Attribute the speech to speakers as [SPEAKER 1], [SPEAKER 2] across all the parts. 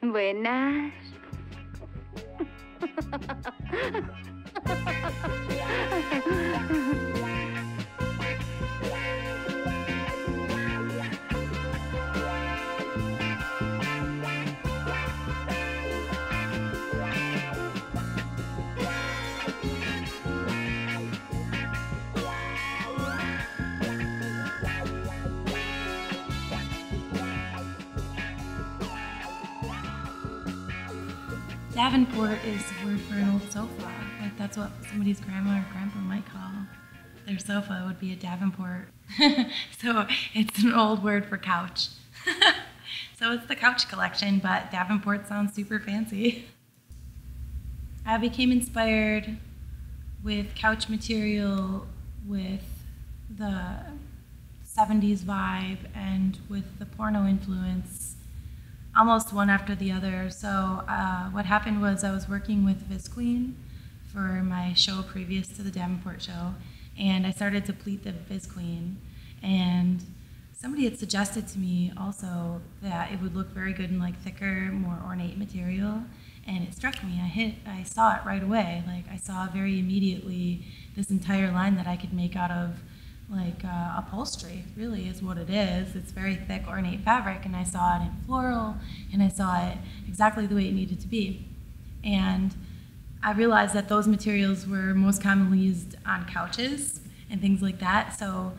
[SPEAKER 1] Buenas.
[SPEAKER 2] Davenport is the word for an old sofa. Like that's what somebody's grandma or grandpa might call their sofa, would be a Davenport. So it's an old word for couch. So it's the couch collection, but Davenport sounds super fancy. I became inspired with couch material, with the 70s vibe, and with the porno influence, almost one after the other. So what happened was I was working with Visqueen for my show previous to the Davenport show, and I started to pleat the Visqueen, and somebody had suggested to me also that it would look very good in like thicker, more ornate material, and it struck me. I saw it right away. Like I saw very immediately this entire line that I could make out of like upholstery, really is what it is. It's very thick, ornate fabric, and I saw it in floral, and I saw it exactly the way it needed to be. And I realized that those materials were most commonly used on couches and things like that. So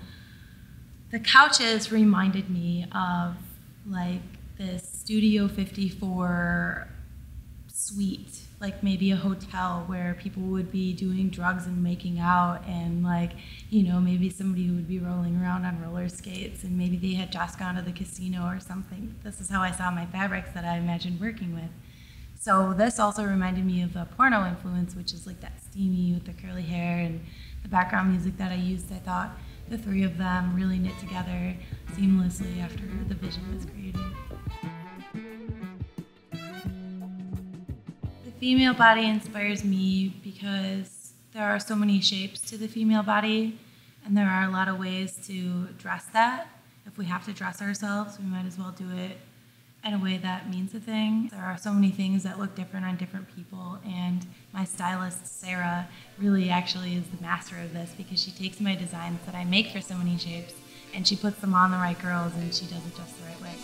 [SPEAKER 2] the couches reminded me of like this Studio 54 suite, like maybe a hotel where people would be doing drugs and making out, and like, you know, maybe somebody would be rolling around on roller skates, and maybe they had just gone to the casino or something. This is how I saw my fabrics that I imagined working with. So this also reminded me of the porno influence, which is like that steamy with the curly hair and the background music that I used. I thought the three of them really knit together seamlessly after the vision was created. Female body inspires me because there are so many shapes to the female body, and there are a lot of ways to dress that. If we have to dress ourselves, we might as well do it in a way that means a thing. There are so many things that look different on different people, and my stylist, Sarah, really actually is the master of this, because she takes my designs that I make for so many shapes, and she puts them on the right girls, and she does it just the right way.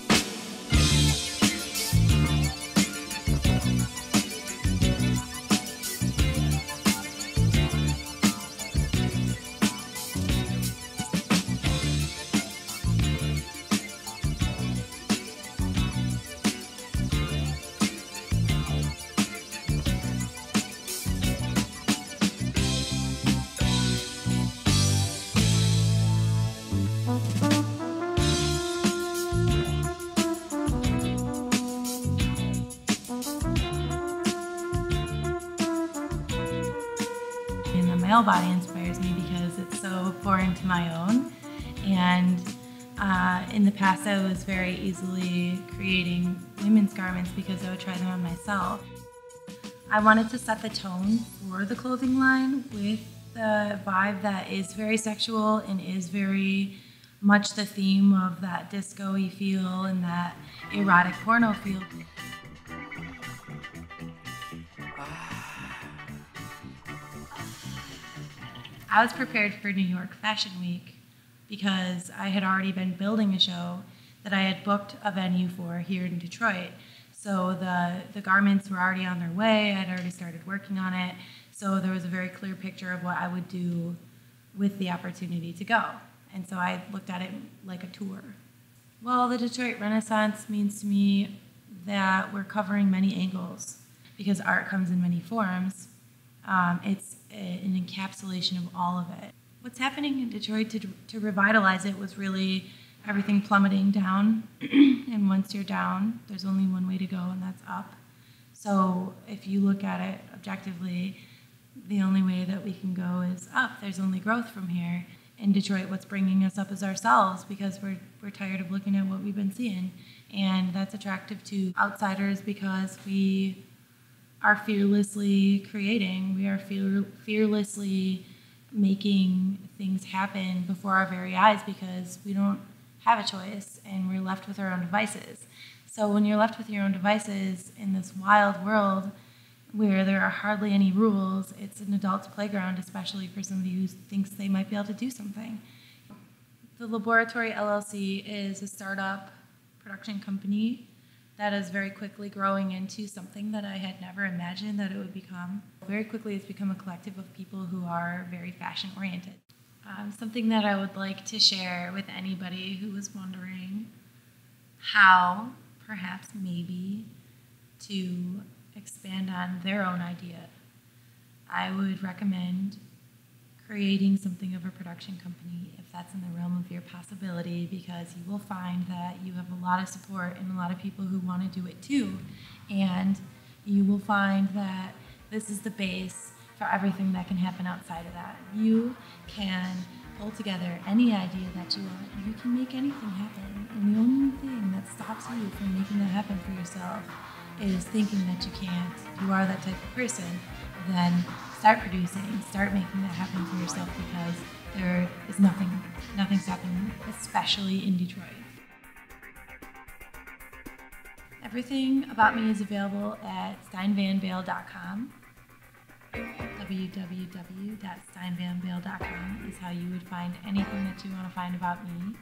[SPEAKER 2] Male body inspires me because it's so foreign to my own, and in the past I was very easily creating women's garments because I would try them on myself. I wanted to set the tone for the clothing line with the vibe that is very sexual and is very much the theme of that disco-y feel and that erotic porno feel. I was prepared for New York Fashion Week because I had already been building a show that I had booked a venue for here in Detroit. So the garments were already on their way. I'd already started working on it. So there was a very clear picture of what I would do with the opportunity to go. And so I looked at it like a tour. Well, the Detroit Renaissance means to me that we're covering many angles because art comes in many forms. It's an encapsulation of all of it. What's happening in Detroit to revitalize it was really everything plummeting down. And once you're down, there's only one way to go, and that's up. So if you look at it objectively, the only way that we can go is up. There's only growth from here. In Detroit, what's bringing us up is ourselves, because we're tired of looking at what we've been seeing. And that's attractive to outsiders because we are fearlessly creating. We are fearlessly making things happen before our very eyes because we don't have a choice and we're left with our own devices. So when you're left with your own devices in this wild world where there are hardly any rules, it's an adult's playground, especially for somebody who thinks they might be able to do something. The Laboratory LLC is a startup production company that is very quickly growing into something that I had never imagined that it would become. Very quickly, it's become a collective of people who are very fashion-oriented. Something that I would like to share with anybody who was wondering how, perhaps maybe, to expand on their own idea. I would recommend creating something of a production company if that's in the realm of your possibility, because you will find that you have a lot of support and a lot of people who want to do it too. And you will find that this is the base for everything that can happen outside of that. You can pull together any idea that you want. You can make anything happen. And the only thing that stops you from making that happen for yourself is thinking that you can't. If you are that type of person, then start producing, start making that happen for yourself, because there is nothing stopping, especially in Detroit. Everything about me is available at steinvanbael.com. www.steinvanbael.com is how you would find anything that you want to find about me.